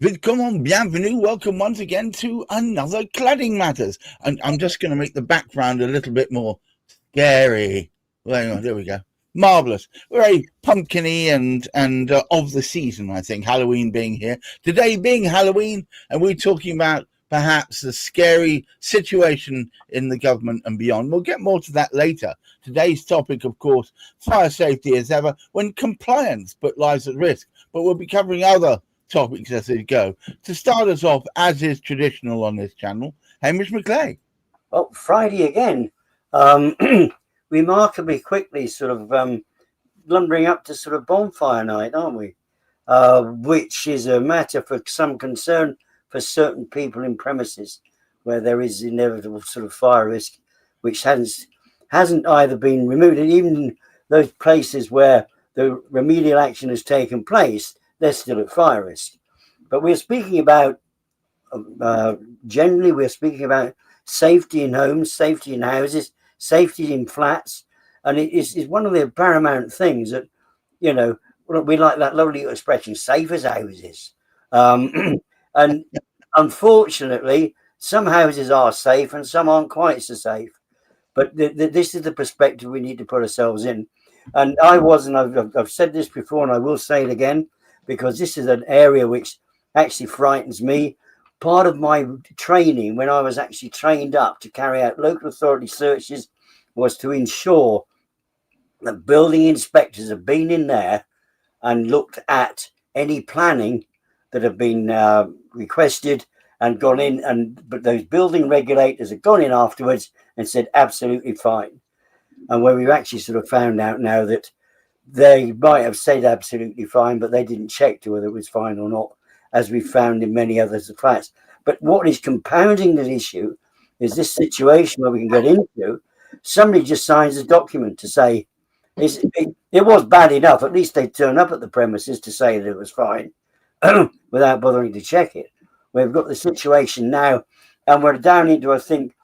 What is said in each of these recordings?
Willkommen, bienvenue, welcome once again to another Cladding Matters. And I'm just going to make the background a little bit more scary. Hang on, there we go. Marvellous. Very pumpkin-y and of the season, I think, Halloween being here. Today being Halloween, and we're talking about perhaps the scary situation in the government and beyond. We'll get more to that later. Today's topic, of course, fire safety as ever, when compliance put lives at risk. But we'll be covering other topics as they go. To start us off, as is traditional on this channel, Hamish McClay. Well, Friday again. Remarkably quickly, sort of lumbering up to sort of bonfire night, aren't we? Which is a matter for some concern for certain people in premises where there is inevitable sort of fire risk, which hasn't either been removed, and even in those places where the remedial action has taken place, they're still at fire risk. But we're speaking about, generally, we're speaking about safety in homes, safety in houses, safety in flats. And it is one of the paramount things that, you know, we like that lovely expression, safe as houses. And unfortunately, some houses are safe and some aren't quite so safe. But this is the perspective we need to put ourselves in. And I've said this before and I will say it again, because this is an area which actually frightens me. Part of my training, when I was actually trained up to carry out local authority searches, was to ensure that building inspectors have been in there and looked at any planning that have been requested and gone in, but those building regulators have gone in afterwards and said absolutely fine. And where we've actually sort of found out now that they might have said absolutely fine, but they didn't check to whether it was fine or not, as we found in many others of flats. But what is compounding the issue is this situation where we can get into, somebody just signs a document to say it was bad enough. At least they turn up at the premises to say that it was fine without bothering to check it. We've got the situation now, and we're down into, I think,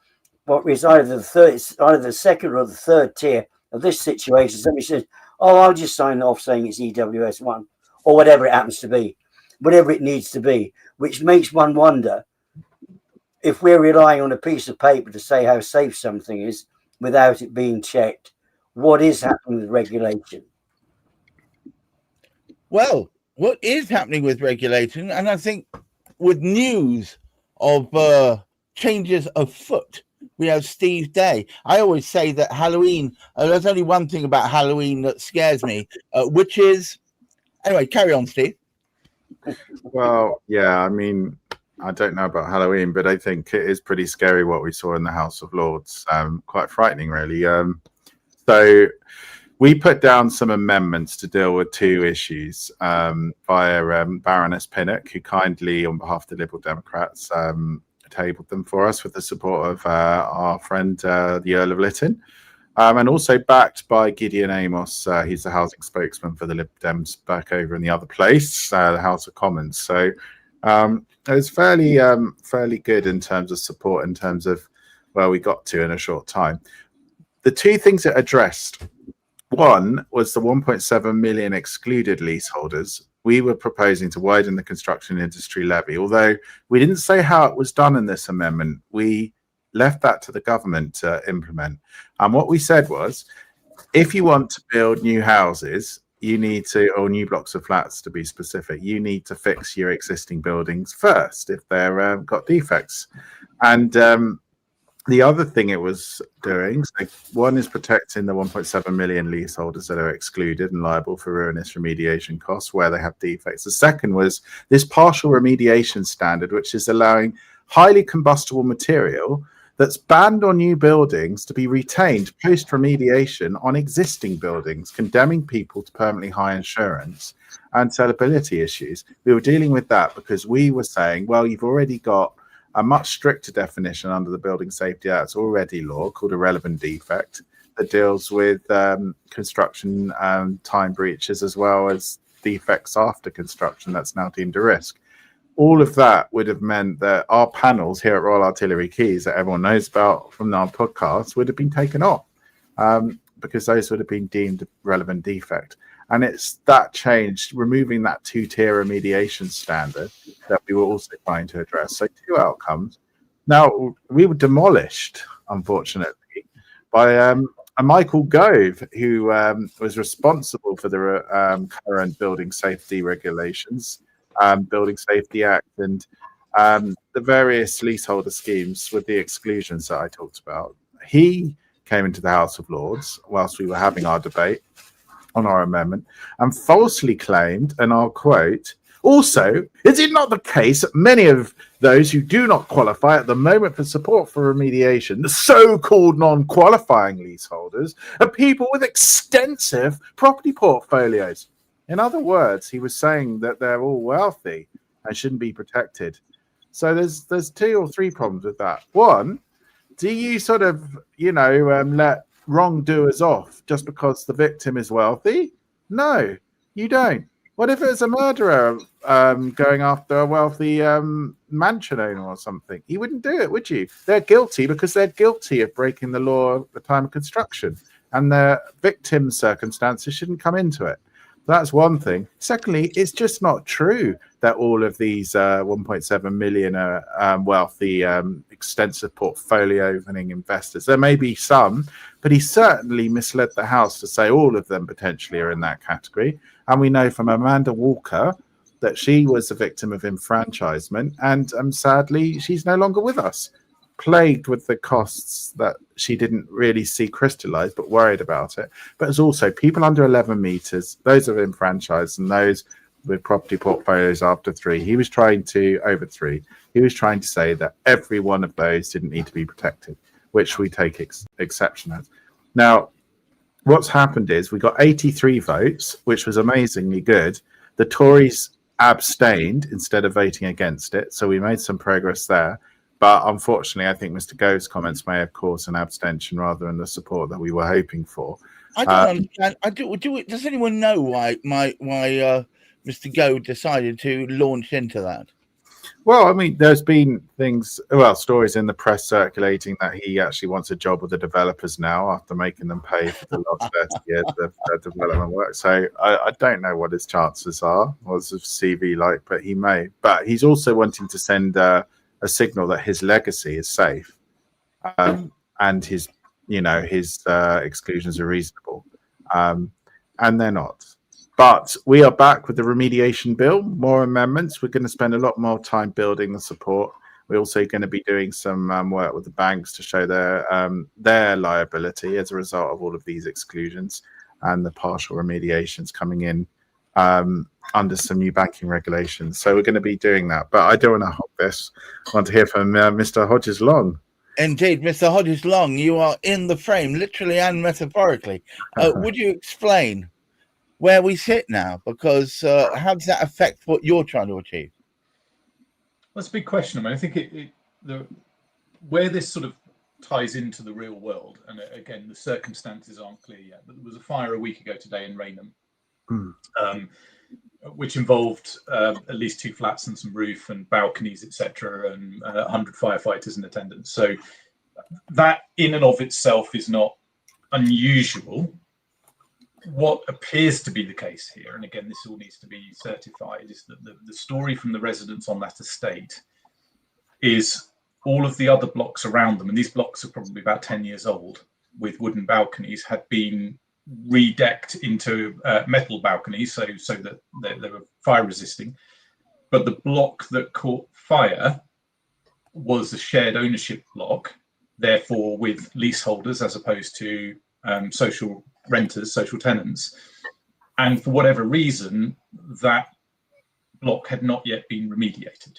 what is either the second or the third tier of this situation. Somebody says, oh, I'll just sign it off saying it's EWS1 or whatever it happens to be, whatever it needs to be, which makes one wonder if we're relying on a piece of paper to say how safe something is without it being checked. What is happening with regulation? Well, what is happening with regulation, and I think with news of changes afoot, we have Steve Day. I always say that Halloween, there's only one thing about Halloween that scares me, which is, anyway, carry on, Steve. Well, yeah, I mean, I don't know about Halloween, but I think it is pretty scary what we saw in the House of Lords. Quite frightening, really. So we put down some amendments to deal with two issues via Baroness Pinnock, who kindly, on behalf of the Liberal Democrats, tabled them for us with the support of our friend, the Earl of Lytton, and also backed by Gideon Amos. He's the housing spokesman for the Lib Dems back over in the other place, the House of Commons. So it was fairly good in terms of support, in terms of where we got to in a short time. The two things it addressed, one was the 1.7 million excluded leaseholders. We were proposing to widen the construction industry levy, although we didn't say how it was done in this amendment. We left that to the government to implement. And what we said was, if you want to build new houses, you need to, or new blocks of flats to be specific, you need to fix your existing buildings first if they're got defects. And the other thing it was doing, so one is protecting the 1.7 million leaseholders that are excluded and liable for ruinous remediation costs where they have defects. The second was this partial remediation standard, which is allowing highly combustible material that's banned on new buildings to be retained post-remediation on existing buildings, condemning people to permanently high insurance and sellability issues. We were dealing with that because we were saying, well, you've already got a much stricter definition under the Building Safety Act already law called a relevant defect that deals with construction time breaches as well as defects after construction that's now deemed a risk. All of that would have meant that our panels here at Royal Artillery Keys that everyone knows about from our podcast would have been taken off because those would have been deemed a relevant defect. And it's that change, removing that two-tier remediation standard that we were also trying to address. So 2 outcomes. Now, we were demolished, unfortunately, by a Michael Gove, who was responsible for the current building safety regulations, Building Safety Act, and the various leaseholder schemes with the exclusions that I talked about. He came into the House of Lords whilst we were having our debate on our amendment and falsely claimed, and I'll quote, "Also, is it not the case that many of those who do not qualify at the moment for support for remediation, the so-called non-qualifying leaseholders, are people with extensive property portfolios?" In other words, he was saying that they're all wealthy and shouldn't be protected. So there's 2 or 3 problems with that. One, do you sort of, let wrongdoers off just because the victim is wealthy? No, you don't. What if it's a murderer going after a wealthy mansion owner or something? You wouldn't do it, would you? They're guilty because they're guilty of breaking the law at the time of construction, and the victim's circumstances shouldn't come into it. That's one thing. Secondly, it's just not true that all of these 1.7 million are wealthy, extensive portfolio opening investors. There may be some, but he certainly misled the House to say all of them potentially are in that category. And we know from Amanda Walker that she was a victim of enfranchisement, and sadly, she's no longer with us. Plagued with the costs that she didn't really see crystallize, but worried about it. But there's also people under 11 meters, those have been franchised, and those with property portfolios after 3. He was trying to, over 3, he was trying to say that every one of those didn't need to be protected, which we take exception at. Now, what's happened is we got 83 votes, which was amazingly good. The Tories abstained instead of voting against it, so we made some progress there. But unfortunately, I think Mr. Gove's comments may have caused an abstention rather than the support that we were hoping for. I don't understand. Does anyone know why Mr. Gove decided to launch into that? Well, I mean, there's been stories in the press circulating that he actually wants a job with the developers now after making them pay for the last 30 years of development work. So I don't know what his chances are, what's his CV like, but he may. But he's also wanting to send a signal that his legacy is safe, and his exclusions are reasonable, and they're not. But we are back with the remediation bill, more amendments. We're going to spend a lot more time building the support. We're also going to be doing some work with the banks to show their liability as a result of all of these exclusions and the partial remediations coming in under some new banking regulations. So we're going to be doing that. But I don't want to hog this. I want to hear from Mr. Hodges Long. Indeed, Mr. Hodges Long, you are in the frame, literally and metaphorically. Would you explain where we sit now? Because how does that affect what you're trying to achieve? That's a big question. I mean, I think where this sort of ties into the real world, and again, the circumstances aren't clear yet, but there was a fire a week ago today in Raynham, which involved at least 2 flats and some roof and balconies, etc., and 100 firefighters in attendance. So that in and of itself is not unusual. What appears to be the case here, and again, this all needs to be certified, is that the story from the residents on that estate is all of the other blocks around them, and these blocks are probably about 10 years old, with wooden balconies, had been redecked into metal balconies so that they were fire resisting. But the block that caught fire was a shared ownership block, therefore with leaseholders as opposed to social renters, social tenants. And for whatever reason, that block had not yet been remediated.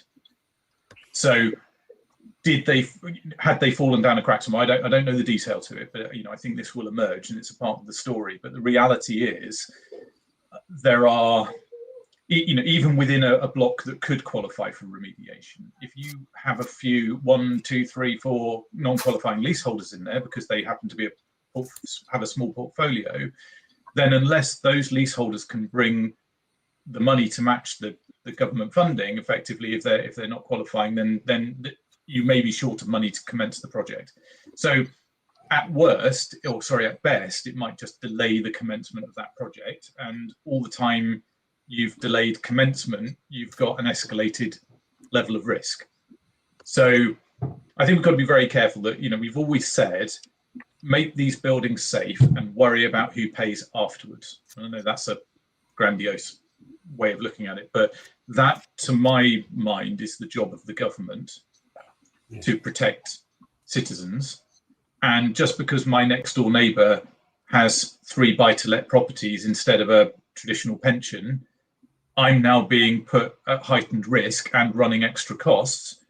So had they fallen down a crack somewhere? I don't know the detail to it, but I think this will emerge and it's a part of the story. But the reality is there are, even within a block that could qualify for remediation, if you have a few 1, 2, 3, 4 non-qualifying leaseholders in there because they happen to have a small portfolio, then unless those leaseholders can bring the money to match the government funding, effectively, if they're not qualifying, then you may be short of money to commence the project. So at worst, or sorry, at best, it might just delay the commencement of that project. And all the time you've delayed commencement, you've got an escalated level of risk. So I think we've got to be very careful that, we've always said, make these buildings safe and worry about who pays afterwards. I know that's a grandiose way of looking at it, but that, to my mind, is the job of the government, to protect citizens. And just because my next door neighbour has 3 buy-to-let properties instead of a traditional pension, I'm now being put at heightened risk and running extra costs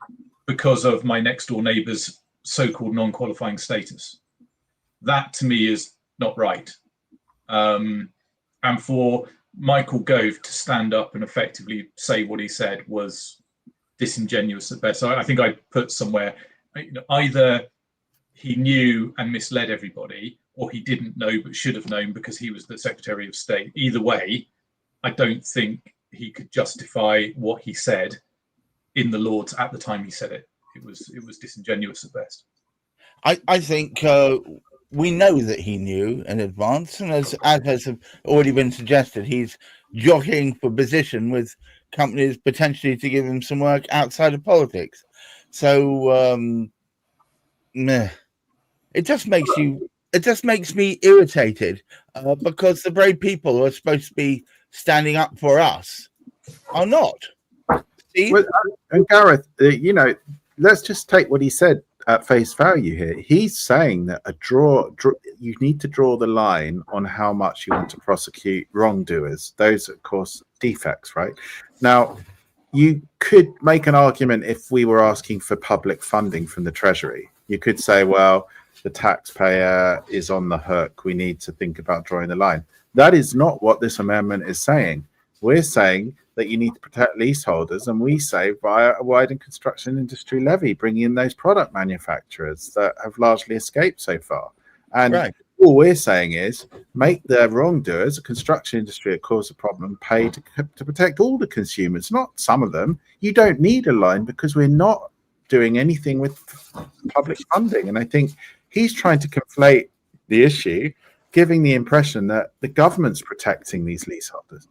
because of my next door neighbour's so-called non-qualifying status. That, to me, is not right. And for Michael Gove to stand up and effectively say what he said was disingenuous at best. So I think I put somewhere, either he knew and misled everybody, or he didn't know but should have known because he was the Secretary of State. Either way, I don't think he could justify what he said in the Lords at the time he said it. It was disingenuous at best. I think we know that he knew in advance, and as has already been suggested, he's jockeying for position with companies potentially to give him some work outside of politics. So it just makes me irritated because the brave people who are supposed to be standing up for us are not. Steve? Well, and Gareth, let's just take what he said at face value here. He's saying that you need to draw the line on how much you want to prosecute wrongdoers. Those, of course, defects, right? Now, you could make an argument if we were asking for public funding from the Treasury. You could say, well, the taxpayer is on the hook. We need to think about drawing the line. That is not what this amendment is saying. We're saying that you need to protect leaseholders, and we say via a widened construction industry levy, bringing in those product manufacturers that have largely escaped so far. And right. All we're saying is make the wrongdoers, the construction industry that caused the problem, pay to protect all the consumers, not some of them. You don't need a line because we're not doing anything with public funding. And I think he's trying to conflate the issue, giving the impression that the government's protecting these leaseholders.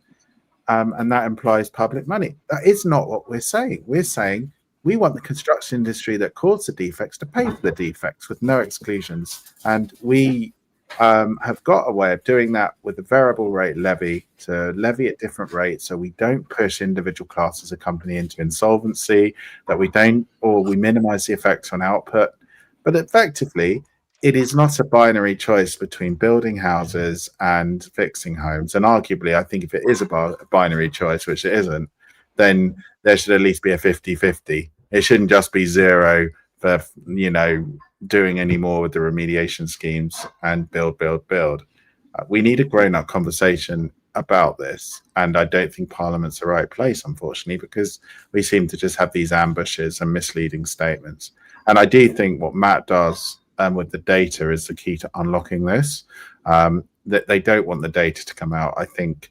And that implies public money. That is not what we're saying. We're saying we want the construction industry that caused the defects to pay for the defects with no exclusions. And we have got a way of doing that with a variable rate levy, to levy at different rates so we don't push individual classes of company into insolvency, that we minimize the effects on output. But effectively, it is not a binary choice between building houses and fixing homes. And arguably, I think if it is a binary choice, which it isn't, then there should at least be a 50-50. It shouldn't just be zero for, doing any more with the remediation schemes and build. We need a grown-up conversation about this. And I don't think Parliament's the right place, unfortunately, because we seem to just have these ambushes and misleading statements. And I do think what Matt does with the data is the key to unlocking this. That they don't want the data to come out. I think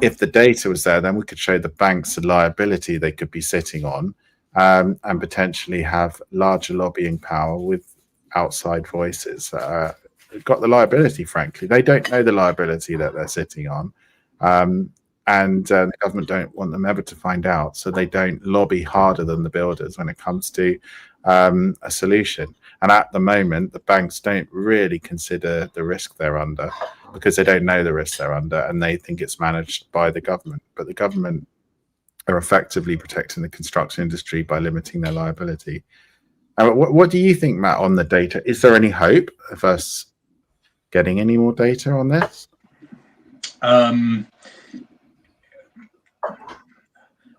if the data was there, then we could show the banks the liability they could be sitting on, and potentially have larger lobbying power with outside voices that got the liability. Frankly, they don't know the liability that they're sitting on, and the government don't want them ever to find out, so they don't lobby harder than the builders when it comes to a solution. And at the moment, the banks don't really consider the risk they're under because they don't know the risk they're under, and they think it's managed by the government. But the government are effectively protecting the construction industry by limiting their liability. What do you think, Matt, on the data? Is there any hope of us getting any more data on this?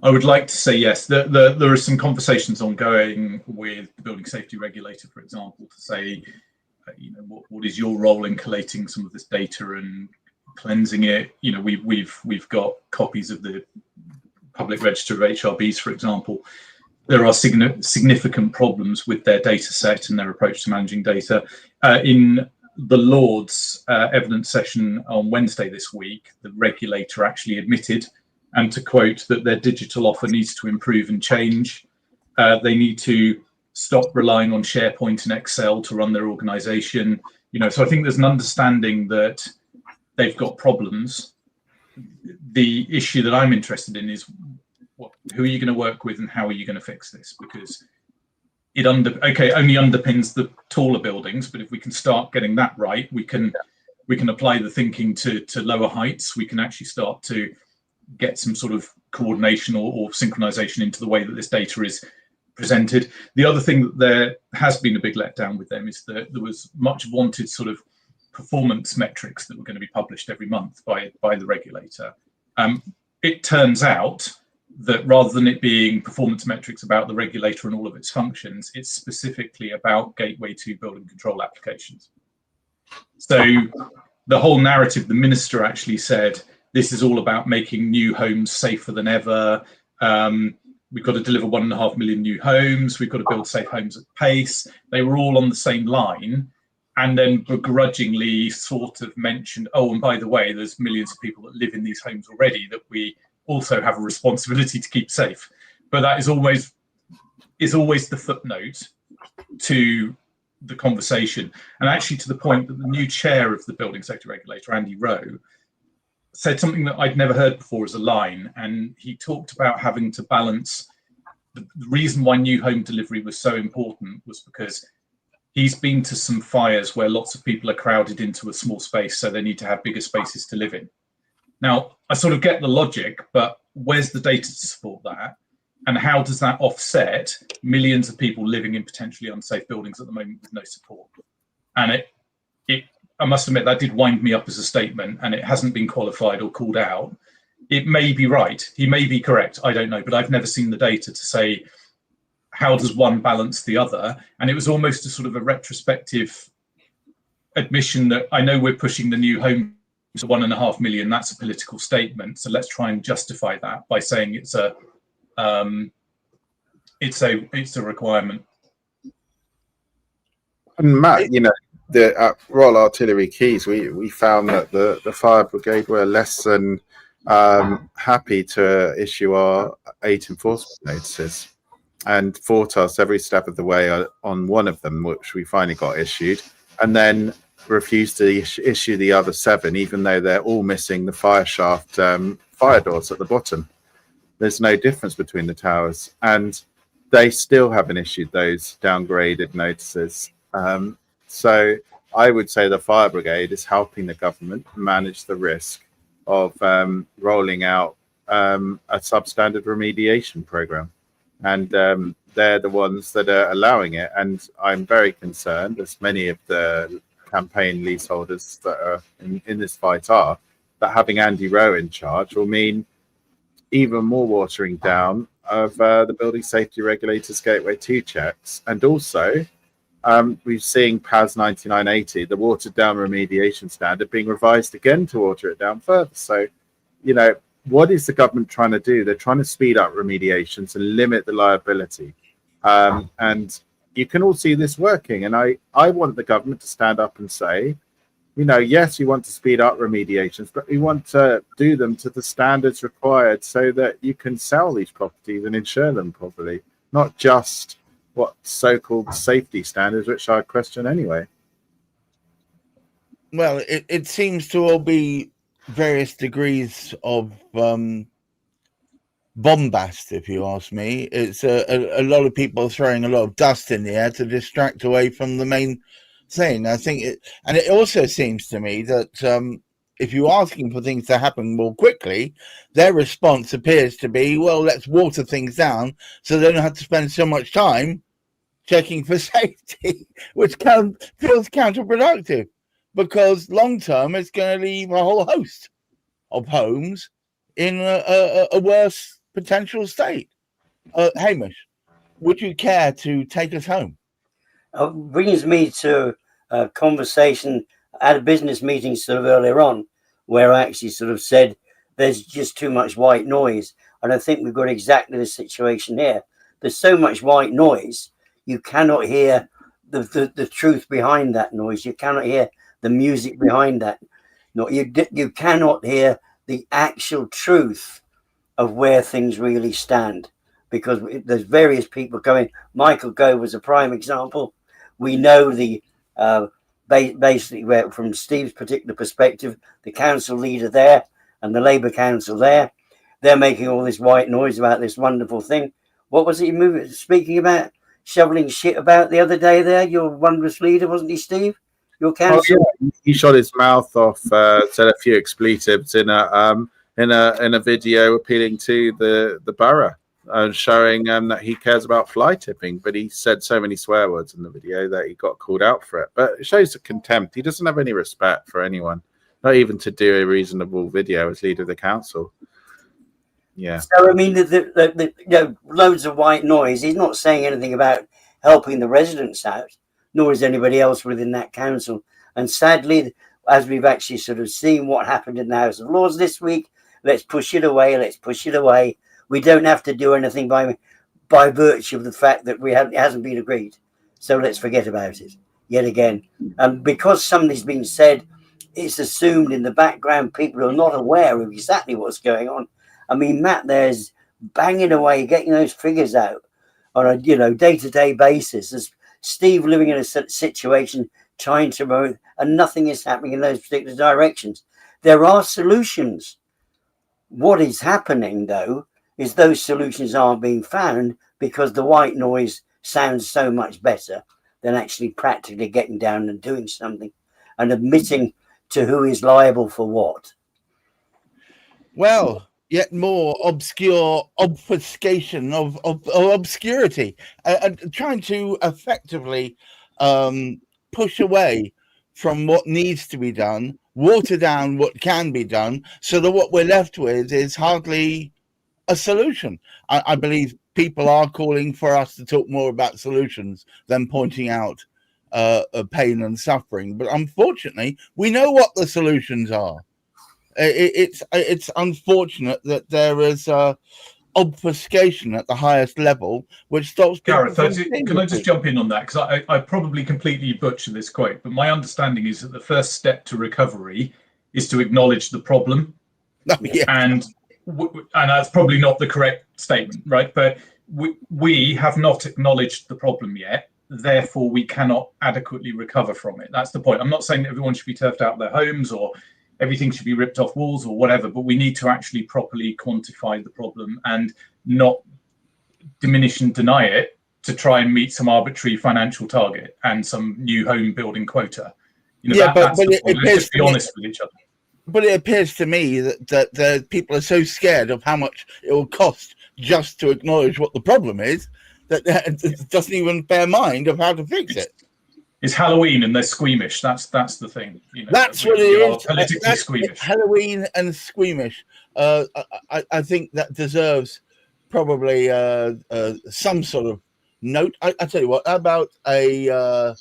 I would like to say yes. There are some conversations ongoing with the building safety regulator, for example, to say, what is your role in collating some of this data and cleansing it? We've got copies of the public register of HRBs, for example. There are significant problems with their data set and their approach to managing data. In the Lords evidence session on Wednesday this week, the regulator actually admitted, and to quote, that their digital offer needs to improve and change. They need to stop relying on SharePoint and Excel to run their organization. So I think there's an understanding that they've got problems. The issue that I'm interested in is who are you going to work with and how are you going to fix this? Because it only underpins the taller buildings, but if we can start getting that right, we can apply the thinking to lower heights. We can actually start to get some sort of coordination or synchronization into the way that this data is presented. The other thing that there has been a big letdown with them is that there was much wanted sort of performance metrics that were going to be published every month by the regulator. It turns out that rather than it being performance metrics about the regulator and all of its functions, it's specifically about Gateway 2 building control applications. So the whole narrative, the minister actually said, this is all about making new homes safer than ever. We've got to deliver 1.5 million new homes. We've got to build safe homes at pace. They were all on the same line, and then begrudgingly sort of mentioned, oh, and by the way, there's millions of people that live in these homes already that we also have a responsibility to keep safe. But that is always the footnote to the conversation, and actually to the point that the new chair of the building safety regulator, Andy Rowe, said something that I'd never heard before as a line, and he talked about having to balance the reason why new home delivery was so important was because he's been to some fires where lots of people are crowded into a small space, so they need to have bigger spaces to live in. Now, I sort of get the logic, but where's the data to support that? And how does that offset millions of people living in potentially unsafe buildings at the moment with no support? And I must admit, that did wind me up as a statement, and it hasn't been qualified or called out. It may be right. He may be correct. I don't know, but I've never seen the data to say, how does one balance the other? And it was almost a sort of a retrospective admission that I know we're pushing the new home to 1.5 million. That's a political statement. So let's try and justify that by saying it's a requirement. And Matt, the Royal Artillery Quays, we found that the fire brigade were less than happy to issue our 8 enforcement notices, and fought us every step of the way on one of them, which we finally got issued, and then refused to issue the other 7, even though they're all missing the fire shaft fire doors at the bottom. There's no difference between the towers, and they still haven't issued those downgraded notices. So I would say the fire brigade is helping the government manage the risk of rolling out a substandard remediation program. And they're the ones that are allowing it. And I'm very concerned, as many of the campaign leaseholders that are in this fight are, that having Andy Rowe in charge will mean even more watering down of the building safety regulators' Gateway 2 checks. And also, we're seeing PAS 9980, the watered down remediation standard, being revised again to water it down further. So, what is the government trying to do? They're trying to speed up remediations and limit the liability. And you can all see this working. And I want the government to stand up and say, yes, we want to speed up remediations, but we want to do them to the standards required so that you can sell these properties and insure them properly, not just what so-called safety standards, which I question anyway. Well, it seems to all be various degrees of bombast, if you ask me. It's a lot of people throwing a lot of dust in the air to distract away from the main thing. I think it also seems to me that if you're asking for things to happen more quickly, their response appears to be, well, let's water things down so they don't have to spend so much time checking for safety, which feels counterproductive, because long term it's going to leave a whole host of homes in a worse potential state. Hamish, would you care to take us home? Brings me to a conversation at a business meeting sort of earlier on, where I actually sort of said there's just too much white noise. And I think we've got exactly the situation here. There's so much white noise, you cannot hear the truth behind that noise. You cannot hear the music behind that. No, you cannot hear the actual truth of where things really stand. because there's various people going. Michael Gove was a prime example. We know the basically where, from Steve's particular perspective, the council leader there and the Labour council there, they're making all this white noise about this wonderful thing. What was he speaking about? Shoveling shit about the other day there? Your wondrous leader, wasn't he, Steve? Your council? Oh, yeah. He shot his mouth off, said a few expletives in a video appealing to the borough and showing that he cares about fly tipping. But he said so many swear words in the video that he got called out for it. But it shows the contempt. He doesn't have any respect for anyone, not even to do a reasonable video as leader of the council. Yeah. So I mean, loads of white noise. He's not saying anything about helping the residents out, nor is anybody else within that council. And sadly, as we've actually sort of seen what happened in the House of Lords this week, let's push it away. Let's push it away. We don't have to do anything by virtue of the fact that it hasn't been agreed. So let's forget about it yet again. And because something's been said, it's assumed in the background people are not aware of exactly what's going on. I mean, Matt there's banging away, getting those figures out on a day-to-day basis. There's Steve living in a situation trying to promote, and nothing is happening in those particular directions. There are solutions. What is happening, though, is those solutions aren't being found because the white noise sounds so much better than actually practically getting down and doing something and admitting to who is liable for what. Well, yet more obscure obfuscation of obscurity, trying to effectively push away from what needs to be done, water down what can be done, so that what we're left with is hardly a solution. I believe people are calling for us to talk more about solutions than pointing out pain and suffering. But unfortunately, we know what the solutions are. It's unfortunate that there is obfuscation at the highest level, which stops people. Gareth, can I just jump in on that? Because I probably completely butcher this quote, but my understanding is that the first step to recovery is to acknowledge the problem. Oh, yeah. And that's probably not the correct statement, right? But we have not acknowledged the problem yet. Therefore, we cannot adequately recover from it. That's the point. I'm not saying that everyone should be turfed out of their homes or everything should be ripped off walls or whatever, but we need to actually properly quantify the problem and not diminish and deny it to try and meet some arbitrary financial target and some new home building quota. That's the point. Let's just be honest with each other. But it appears to me that the people are so scared of how much it will cost just to acknowledge what the problem is that it doesn't even bear mind of how to fix it. It's Halloween and they're squeamish. That's the thing. That's what it is. Politically squeamish. Halloween and squeamish. I think that deserves probably some sort of note. I tell you what, how about a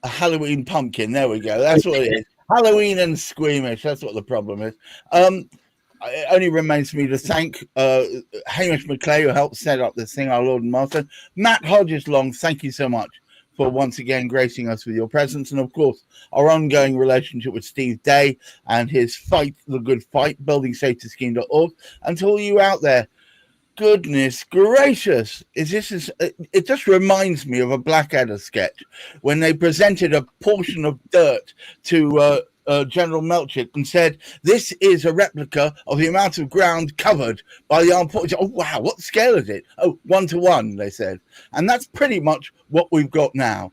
Halloween pumpkin? There we go. That's what it is. Halloween and squeamish. That's what the problem is. It only remains for me to thank Hamish McClay, who helped set up this thing, our Lord and Master. Matt Hodges-Long, thank you so much for once again gracing us with your presence. And of course, our ongoing relationship with Steve Day and his fight, the good fight, buildingsafetyscheme.org. And to all you out there, goodness gracious, it just reminds me of a Blackadder sketch when they presented a portion of dirt to General Melchett and said, this is a replica of the amount of ground covered by the armed forces. Oh, wow, what scale is it? Oh, 1-to-1, they said. And that's pretty much what we've got now.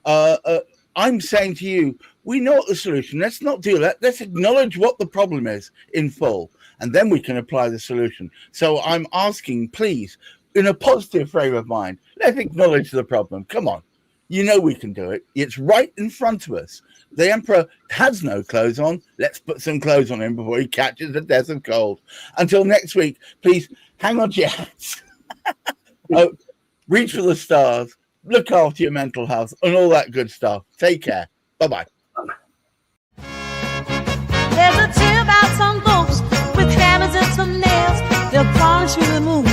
I'm saying to you, we know what the solution. Let's not do that. Let's acknowledge what the problem is in full, and then we can apply the solution. So I'm asking, please, in a positive frame of mind, let's acknowledge the problem. Come on. You know we can do it. It's right in front of us. The Emperor has no clothes on. Let's put some clothes on him before he catches the death of cold. Until next week, please hang on to your hats. Reach for the stars. Look after your mental health and all that good stuff. Take care. Bye-bye. There's a tale about some folks with hammers and some nails. They'll polish you the moon